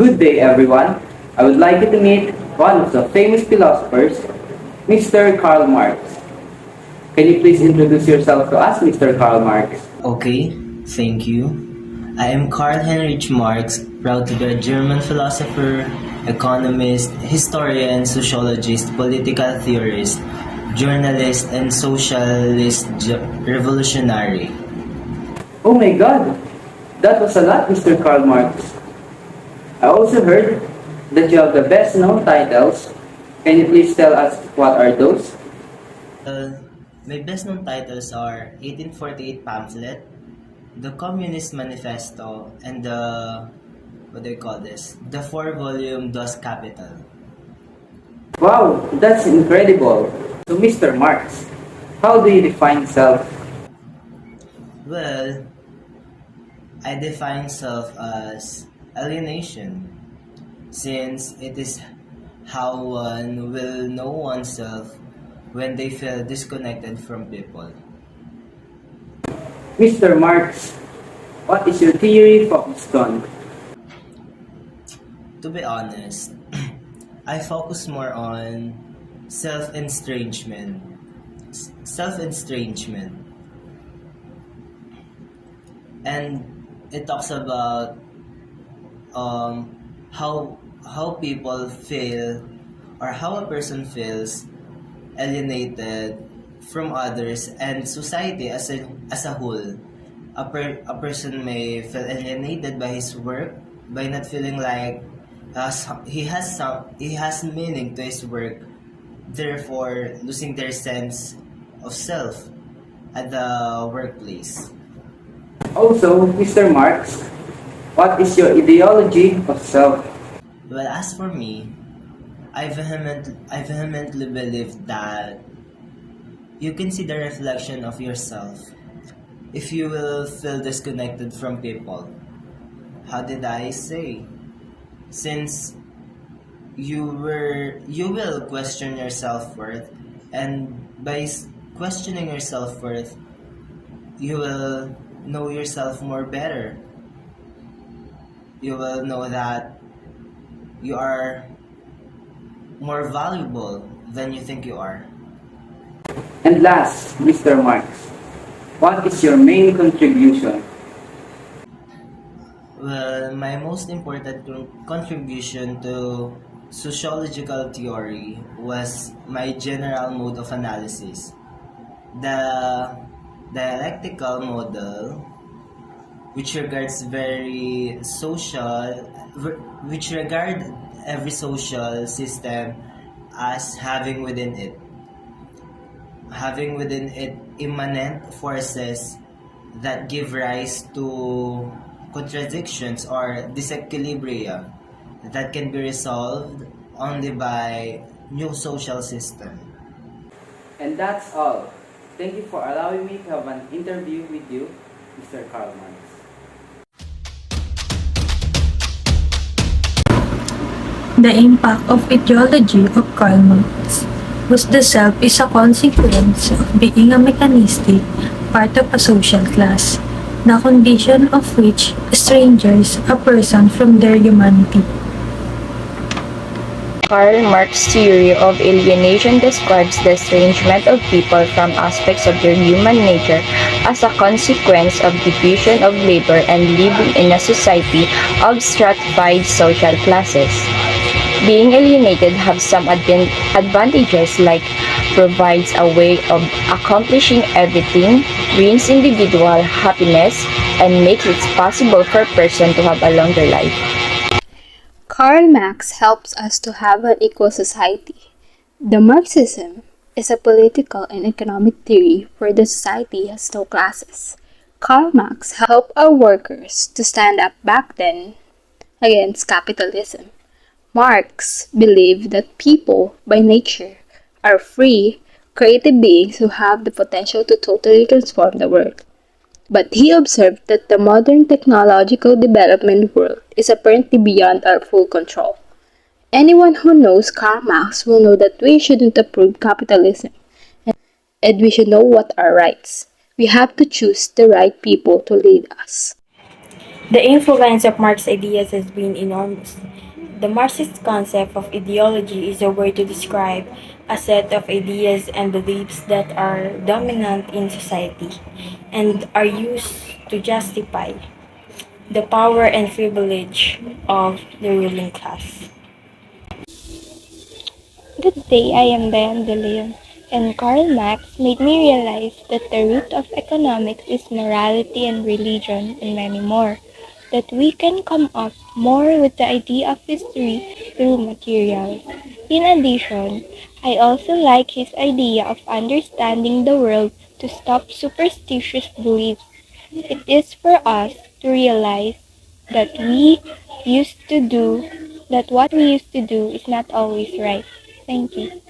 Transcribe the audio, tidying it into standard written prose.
Good day, everyone. I would like you to meet one of the famous philosophers, Mr. Karl Marx. Can you please introduce yourself to us, Mr. Karl Marx? Okay, thank you. I am Karl Heinrich Marx, proud to be a German philosopher, economist, historian, sociologist, political theorist, journalist, and socialist revolutionary. Oh my God, that was a lot, Mr. Karl Marx. I also heard that you have the best-known titles. Can you please tell us what are those? Uh, my best known titles are 1848 pamphlet, the Communist Manifesto, and what do you call this? The 4-volume Das Kapital. Wow, that's incredible. So, Mr. Marx, how do you define self? Well, I define self as alienation, since it is how one will know oneself when they feel disconnected from people. Mr. Marx, what is your theory focused on? To be honest, I focus more on self-estrangement. Self-estrangement. And it talks about how people feel, or how a person feels alienated from others and society as a whole. A person may feel alienated by his work, by not feeling like he has meaning to his work, therefore losing their sense of self at the workplace. Also, Mr. Marx, what is your ideology of self? Well, as for me, I vehemently believe that you can see the reflection of yourself if you will feel disconnected from people. How did I say? Since you will question your self-worth, and by questioning your self-worth, you will know yourself more better. You will know that you are more valuable than you think you are. And last, Mr. Marx, what is your main contribution? Well, my most important contribution to sociological theory was my general mode of analysis. The dialectical model, which regards very social, which regard every social system as having within it immanent forces that give rise to contradictions or disequilibria that can be resolved only by new social system. And that's all. Thank you for allowing me to have an interview with you, Mr. Karl Marx. The impact of ideology of Karl Marx was the self is a consequence of being a mechanistic part of a social class, the condition of which strangers a person from their humanity. Karl Marx's theory of alienation describes the estrangement of people from aspects of their human nature as a consequence of division of labor and living in a society of stratified social classes. Being alienated has some advantages, like provides a way of accomplishing everything, brings individual happiness, and makes it possible for a person to have a longer life. Karl Marx helps us to have an equal society. The Marxism is a political and economic theory where the society has no classes. Karl Marx helped our workers to stand up back then against capitalism. Marx believed that people, by nature, are free, creative beings who have the potential to totally transform the world. But he observed that the modern technological development world is apparently beyond our full control. Anyone who knows Karl Marx will know that we shouldn't approve capitalism, and we should know what are rights. We have to choose the right people to lead us. The influence of Marx's ideas has been enormous. The Marxist concept of ideology is a word to describe a set of ideas and beliefs that are dominant in society and are used to justify the power and privilege of the ruling class. Good day, I am Diane De Leon, and Karl Marx made me realize that the root of economics is morality and religion and many more, that we can come up more with the idea of history through materials. In addition, I also like his idea of understanding the world to stop superstitious beliefs. It is for us to realize that used to do that what we used to do is not always right. Thank you.